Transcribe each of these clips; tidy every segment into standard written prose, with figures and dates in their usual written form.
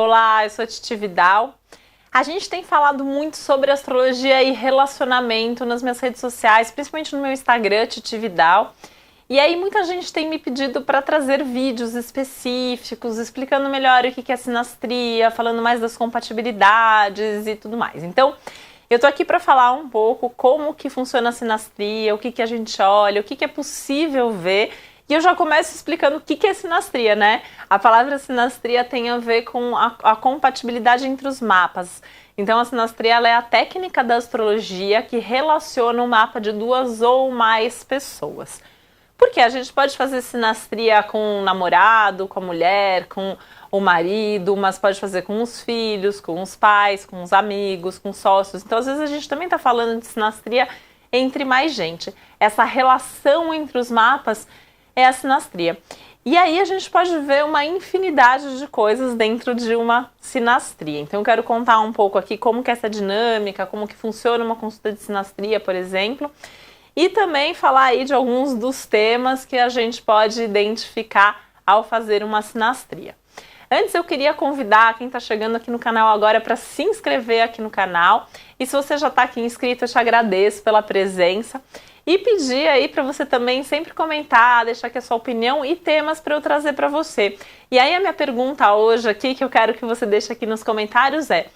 Olá, eu sou a Titi Vidal. A gente tem falado muito sobre astrologia e relacionamento nas minhas redes sociais, principalmente no meu Instagram, Titi Vidal. E aí muita gente tem me pedido para trazer vídeos específicos, explicando melhor o que é sinastria, falando mais das compatibilidades e tudo mais. Então, eu tô aqui para falar um pouco como que funciona a sinastria, o que a gente olha, o que é possível ver. E eu já começo explicando o que é sinastria, né? A palavra sinastria tem a ver com a compatibilidade entre os mapas. Então a sinastria ela é a técnica da astrologia que relaciona o mapa de duas ou mais pessoas. Porque a gente pode fazer sinastria com o namorado, com a mulher, com o marido, mas pode fazer com os filhos, com os pais, com os amigos, com sócios. Então às vezes a gente também está falando de sinastria entre mais gente. Essa relação entre os mapas é a sinastria. E aí a gente pode ver uma infinidade de coisas dentro de uma sinastria. Então eu quero contar um pouco aqui como que é essa dinâmica, como que funciona uma consulta de sinastria, por exemplo. E também falar aí de alguns dos temas que a gente pode identificar ao fazer uma sinastria. Antes eu queria convidar quem está chegando aqui no canal agora para se inscrever aqui no canal. E se você já está aqui inscrito, eu te agradeço pela presença. E pedir aí para você também sempre comentar, deixar aqui a sua opinião e temas para eu trazer para você. E aí a minha pergunta hoje aqui, que eu quero que você deixe aqui nos comentários é: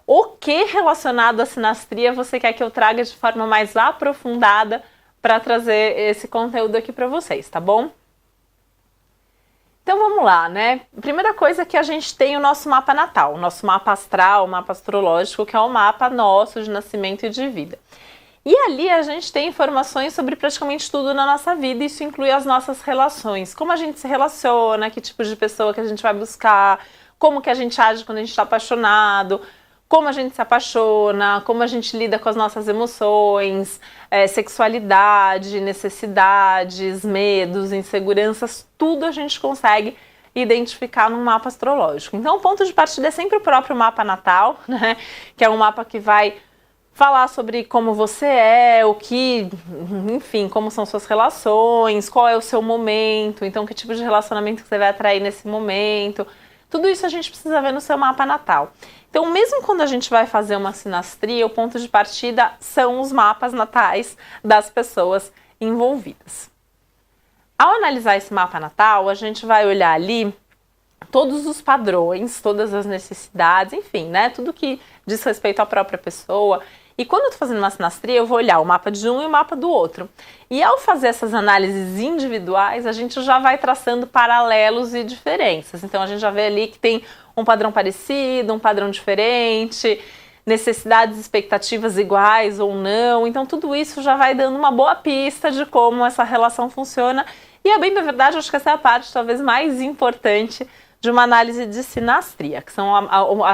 o que relacionado à sinastria você quer que eu traga de forma mais aprofundada para trazer esse conteúdo aqui para vocês, tá bom? Então vamos lá, né? Primeira coisa é que a gente tem o nosso mapa natal, o nosso mapa astral, o mapa astrológico, que é o mapa nosso de nascimento e de vida. E ali a gente tem informações sobre praticamente tudo na nossa vida, isso inclui as nossas relações, como a gente se relaciona, que tipo de pessoa que a gente vai buscar, como que a gente age quando a gente está apaixonado, como a gente se apaixona, como a gente lida com as nossas emoções, sexualidade, necessidades, medos, inseguranças, tudo a gente consegue identificar num mapa astrológico. Então o ponto de partida é sempre o próprio mapa natal, né? Que é um mapa que vai falar sobre como você é, o que, enfim, como são suas relações, qual é o seu momento, então que tipo de relacionamento que você vai atrair nesse momento. Tudo isso a gente precisa ver no seu mapa natal. Então, mesmo quando a gente vai fazer uma sinastria, o ponto de partida são os mapas natais das pessoas envolvidas. Ao analisar esse mapa natal, a gente vai olhar ali todos os padrões, todas as necessidades, enfim, né? Tudo que diz respeito à própria pessoa. E quando eu estou fazendo uma sinastria, eu vou olhar o mapa de um e o mapa do outro. E ao fazer essas análises individuais, a gente já vai traçando paralelos e diferenças. Então a gente já vê ali que tem um padrão parecido, um padrão diferente, necessidades e expectativas iguais ou não. Então tudo isso já vai dando uma boa pista de como essa relação funciona. E a bem da verdade, acho que essa é a parte talvez mais importante de uma análise de sinastria, que são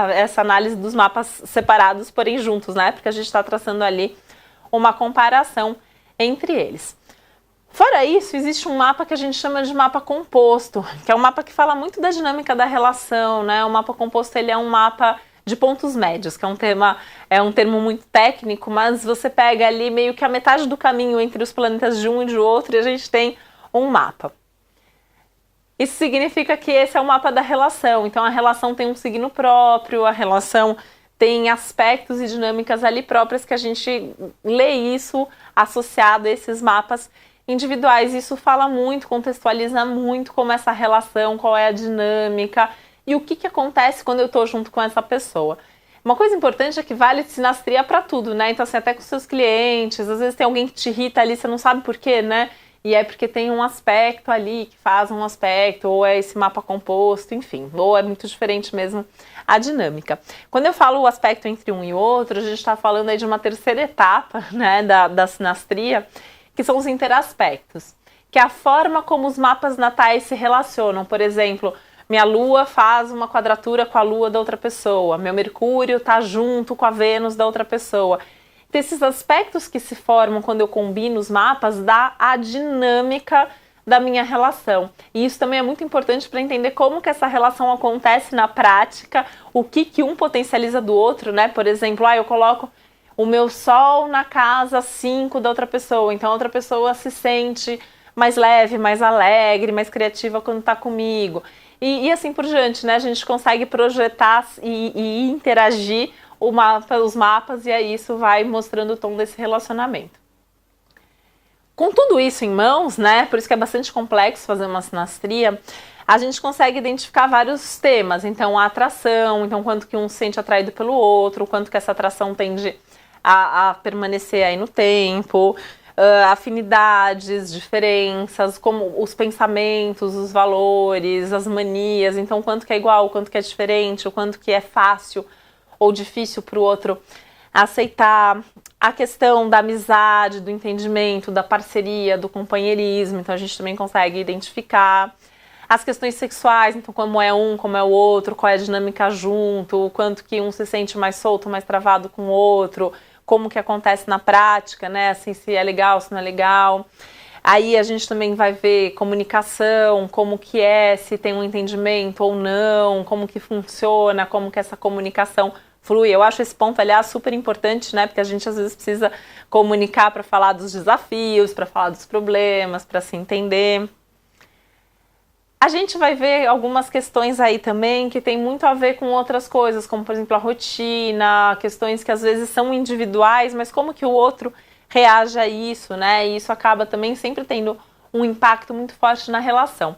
essa análise dos mapas separados, porém juntos, né? Porque a gente está traçando ali uma comparação entre eles. Fora isso, existe um mapa que a gente chama de mapa composto, que é um mapa que fala muito da dinâmica da relação, né? O mapa composto ele é um mapa de pontos médios, que é um termo muito técnico, mas você pega ali meio que a metade do caminho entre os planetas de um e de outro e a gente tem um mapa. Isso significa que esse é o mapa da relação, então a relação tem um signo próprio, a relação tem aspectos e dinâmicas ali próprias que a gente lê isso associado a esses mapas individuais. Isso fala muito, contextualiza muito como essa relação, qual é a dinâmica e o que acontece quando eu estou junto com essa pessoa. Uma coisa importante é que vale sinastria para tudo, né? Então assim, até com seus clientes, às vezes tem alguém que te irrita ali, você não sabe por quê, né? E é porque tem um aspecto ali que faz um aspecto, ou é esse mapa composto, enfim, ou é muito diferente mesmo a dinâmica. Quando eu falo o aspecto entre um e outro, a gente está falando aí de uma terceira etapa, né, da sinastria, que são os interaspectos, que é a forma como os mapas natais se relacionam. Por exemplo, minha lua faz uma quadratura com a lua da outra pessoa, meu Mercúrio está junto com a Vênus da outra pessoa. Esses aspectos que se formam quando eu combino os mapas dá a dinâmica da minha relação. E isso também é muito importante para entender como que essa relação acontece na prática, o que um potencializa do outro, né? Por exemplo, eu coloco o meu sol na casa 5 da outra pessoa, então a outra pessoa se sente mais leve, mais alegre, mais criativa quando está comigo. e assim por diante, né? A gente consegue projetar e interagir os mapas, e aí isso vai mostrando o tom desse relacionamento. Com tudo isso em mãos, né? Por isso que é bastante complexo fazer uma sinastria, a gente consegue identificar vários temas. Então, a atração, então quanto que um se sente atraído pelo outro, quanto que essa atração tende a permanecer aí no tempo, afinidades, diferenças, como os pensamentos, os valores, as manias, então quanto que é igual, quanto que é diferente, o quanto que é fácil ou difícil para o outro aceitar, a questão da amizade, do entendimento, da parceria, do companheirismo, então a gente também consegue identificar as questões sexuais, então como é um, como é o outro, qual é a dinâmica junto, o quanto que um se sente mais solto, mais travado com o outro, como que acontece na prática, né, assim, se é legal, se não é legal. Aí a gente também vai ver comunicação, como que é, se tem um entendimento ou não, como que funciona, como que essa comunicação flui. Eu acho esse ponto, aliás, super importante, né, porque a gente às vezes precisa comunicar para falar dos desafios, para falar dos problemas, para se entender. A gente vai ver algumas questões aí também que tem muito a ver com outras coisas, como por exemplo a rotina, questões que às vezes são individuais, mas como que o outro reage a isso, né? E isso acaba também sempre tendo um impacto muito forte na relação.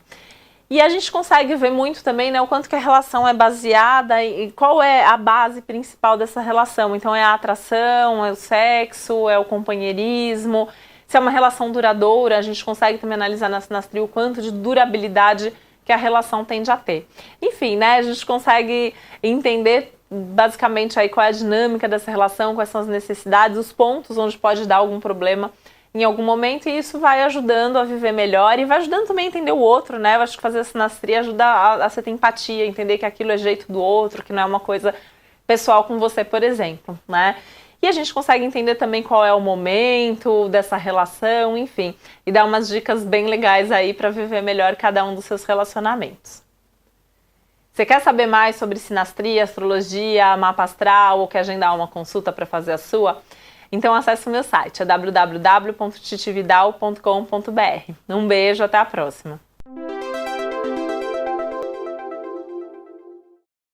E a gente consegue ver muito também, né, o quanto que a relação é baseada e qual é a base principal dessa relação. Então é a atração, é o sexo, é o companheirismo. Se é uma relação duradoura, a gente consegue também analisar na sinastria o quanto de durabilidade que a relação tende a ter. Enfim, né, a gente consegue entender basicamente aí qual é a dinâmica dessa relação, quais são as necessidades, os pontos onde pode dar algum problema em algum momento, e isso vai ajudando a viver melhor e vai ajudando também a entender o outro, né? Eu acho que fazer a sinastria ajuda a você ter empatia, entender que aquilo é jeito do outro, que não é uma coisa pessoal com você, por exemplo, né? E a gente consegue entender também qual é o momento dessa relação, enfim, e dar umas dicas bem legais aí para viver melhor cada um dos seus relacionamentos. Você quer saber mais sobre sinastria, astrologia, mapa astral ou quer agendar uma consulta para fazer a sua? Então acesse o meu site, é www.titividal.com.br. Um beijo, até a próxima!